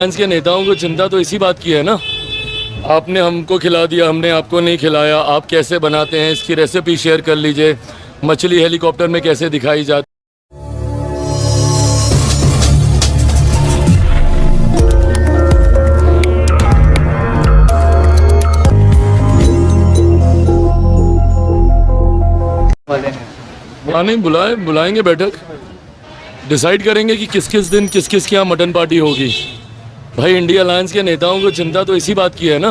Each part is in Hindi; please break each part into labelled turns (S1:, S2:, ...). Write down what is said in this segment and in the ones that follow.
S1: फ्रांस के नेताओं को चिंता तो इसी बात की है ना, आपने हमको खिला दिया, हमने आपको नहीं खिलाया, आप कैसे बनाते हैं इसकी रेसिपी शेयर कर लीजिए, मछली हेलीकॉप्टर में कैसे दिखाई जाती। नहीं बुलाएंगे बैठक, डिसाइड करेंगे कि किस किस दिन किस किस के यहाँ मटन पार्टी होगी। भाई इंडिया अलायंस के नेताओं को चिंता तो इसी बात की है ना,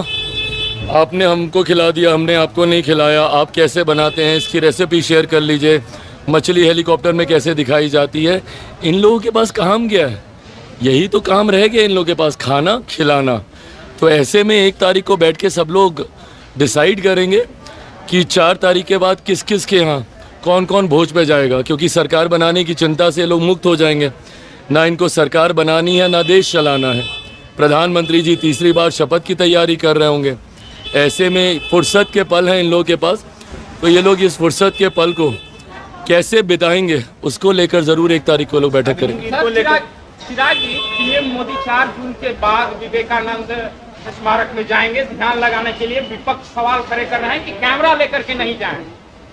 S1: आपने हमको खिला दिया, हमने आपको नहीं खिलाया, आप कैसे बनाते हैं इसकी रेसिपी शेयर कर लीजिए, मछली हेलीकॉप्टर में कैसे दिखाई जाती है। इन लोगों के पास काम क्या है? यही तो काम रह गया इन लोगों के पास, खाना खिलाना। तो ऐसे में 1 तारीख को बैठ के सब लोग डिसाइड करेंगे कि 4 तारीख के बाद किस किस के यहाँ कौन कौन भोज पे जाएगा, क्योंकि सरकार बनाने की चिंता से लोग मुक्त हो जाएंगे। ना इनको सरकार बनानी है ना देश चलाना है। प्रधानमंत्री जी तीसरी बार शपथ की तैयारी कर रहे होंगे। ऐसे में फुर्सत के पल हैं इन लोगों के पास, तो ये लोग इस फुर्सत के पल को कैसे बिताएंगे उसको लेकर ज़रूर 1 तारीख को लोग बैठक करेंगे।
S2: चिराग जी, पीएम मोदी 4 जून के बाद विवेकानंद स्मारक में जाएंगे ध्यान लगाने के लिए। विपक्ष सवाल खड़े कर रहे हैं कि कैमरा लेकर के नहीं जाएं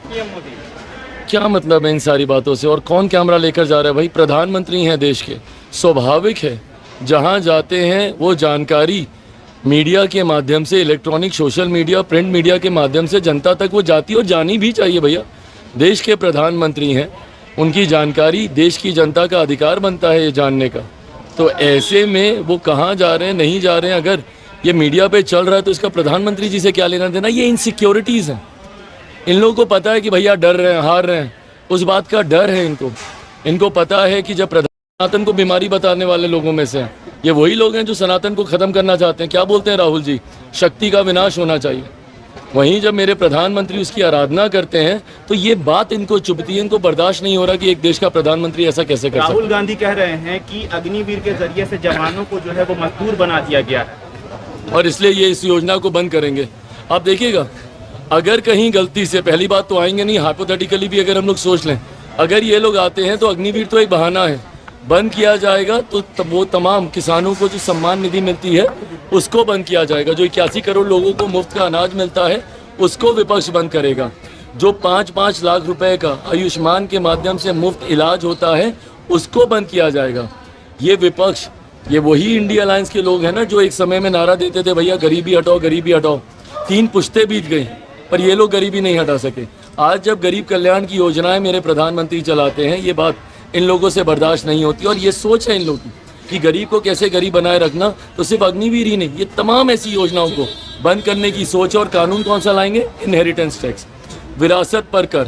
S2: पीएम मोदी।
S1: क्या मतलब है इन सारी बातों से? और कौन कैमरा लेकर जा रहा है? भाई प्रधानमंत्री हैं देश के, स्वाभाविक है जहां जाते हैं वो जानकारी मीडिया के माध्यम से, electronic, social media, print media के माध्यम से जनता तक वो जाती है और जानी भी चाहिए। भैया देश के प्रधानमंत्री हैं, उनकी जानकारी देश की जनता का अधिकार बनता है ये जानने का। तो ऐसे में वो कहाँ जा रहे हैं, नहीं जा रहे हैं, अगर ये मीडिया पे चल रहा है तो इसका प्रधानमंत्री जी से क्या लेना देना? ये इनसिक्योरिटीज़ हैं। इन लोगों को पता है कि भैया डर रहे हैं, हार रहे हैं, उस बात का डर है इनको पता है कि जब सनातन को बीमारी बताने वाले लोगों में से हैं, ये वही लोग हैं जो सनातन को ख़त्म करना चाहते हैं। क्या बोलते हैं राहुल जी? शक्ति का विनाश होना चाहिए। वहीं जब मेरे प्रधानमंत्री उसकी आराधना करते हैं तो ये बात इनको चुभती है, इनको बर्दाश्त नहीं हो रहा कि एक देश का प्रधानमंत्री ऐसा कैसे कर सकता है।
S3: राहुल गांधी कह रहे हैं कि अग्निवीर के जरिए से जवानों को जो है वो मजदूर बना दिया गया है
S1: और इसलिए ये इस योजना को बंद करेंगे। आप देखिएगा, अगर कहीं गलती से, पहली बात तो आएंगे नहीं, हाइपोथेटिकली भी अगर हम लोग सोच लें, अगर ये लोग आते हैं तो अग्निवीर तो एक बहाना है, बंद किया जाएगा तो वो तमाम किसानों को जो सम्मान निधि मिलती है उसको बंद किया जाएगा। जो 81 करोड़ लोगों को मुफ्त का अनाज मिलता है उसको विपक्ष बंद करेगा। जो 5-5 लाख रुपए का आयुष्मान के माध्यम से मुफ्त इलाज होता है उसको बंद किया जाएगा। ये विपक्ष, ये वही इंडिया अलायंस के लोग हैं ना जो एक समय में नारा देते थे भैया गरीबी हटाओ, गरीबी हटाओ। 3 पुश्ते बीत गई पर ये लोग गरीबी नहीं हटा सके। आज जब गरीब कल्याण की योजनाएं मेरे प्रधानमंत्री चलाते हैं, ये बात इन लोगों से बर्दाश्त नहीं होती। और ये सोच है इन लोगों की कि गरीब को कैसे गरीब बनाए रखना, तो सिर्फ अग्निवीर ही नहीं, ये तमाम ऐसी योजनाओं को बंद करने की सोच। और कानून कौन सा लाएंगे? इनहेरिटेंस टैक्स, विरासत पर कर।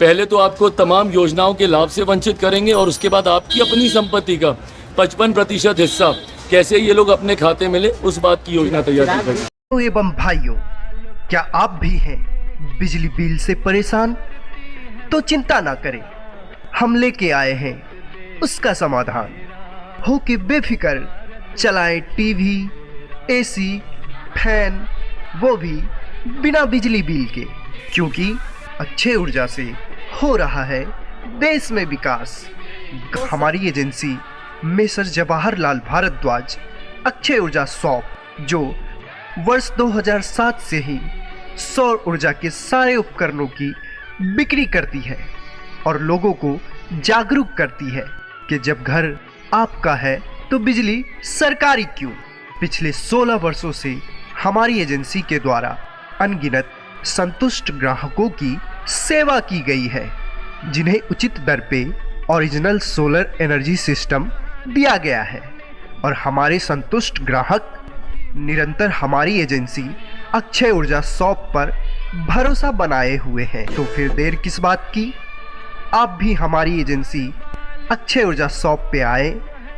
S1: पहले तो आपको तमाम योजनाओं के लाभ से वंचित करेंगे और उसके बाद आपकी अपनी संपत्ति का 55% हिस्सा कैसे ये लोग अपने खाते में ले, उस बात की योजना तैयार की गई।
S4: एवं भाइयों, क्या आप भी हैं बिजली बिल से परेशान? तो चिंता ना करें, हम लेके आए हैं उसका समाधान। हो के बेफिक्र चलाएं टीवी, एसी, फैन, वो भी बिना बिजली बिल के, क्योंकि अक्षय ऊर्जा से हो रहा है देश में विकास। हमारी एजेंसी मेसर जवाहरलाल भारद्वाज अक्षय ऊर्जा शॉप, जो वर्ष 2007 से ही सौर ऊर्जा के सारे उपकरणों की बिक्री करती है और लोगों को जागरूक करती है कि जब घर आपका है तो बिजली सरकारी क्यों। पिछले 16 वर्षों से हमारी एजेंसी के द्वारा अनगिनत संतुष्ट ग्राहकों की सेवा की गई है, जिन्हें उचित दर पे ओरिजिनल सोलर एनर्जी सिस्टम दिया गया है। और हमारे संतुष्ट ग्राहक निरंतर हमारी एजेंसी अक्षय ऊर्जा शॉप पर भरोसा बनाए हुए हैं। तो फिर देर किस बात की? आप भी हमारी एजेंसी अक्षय ऊर्जा शॉप पे आए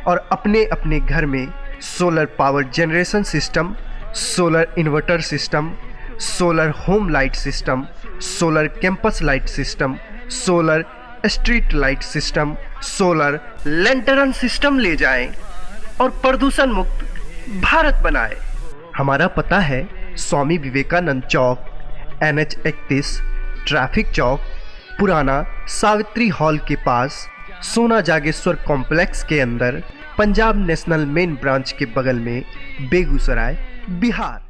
S4: और अपने अपने घर में solar power generation system, solar inverter system, solar home light system, solar campus light system, solar street light system, solar lantern system ले जाएं और प्रदूषण मुक्त भारत बनाएं। हमारा पता है स्वामी विवेकानंद चौक, NH 31, ट्रैफिक चौक, पुराना सावित्री हॉल के पास, सोना जागेश्वर कॉम्प्लेक्स के अंदर, पंजाब नेशनल मेन ब्रांच के बगल में, बेगूसराय, बिहार।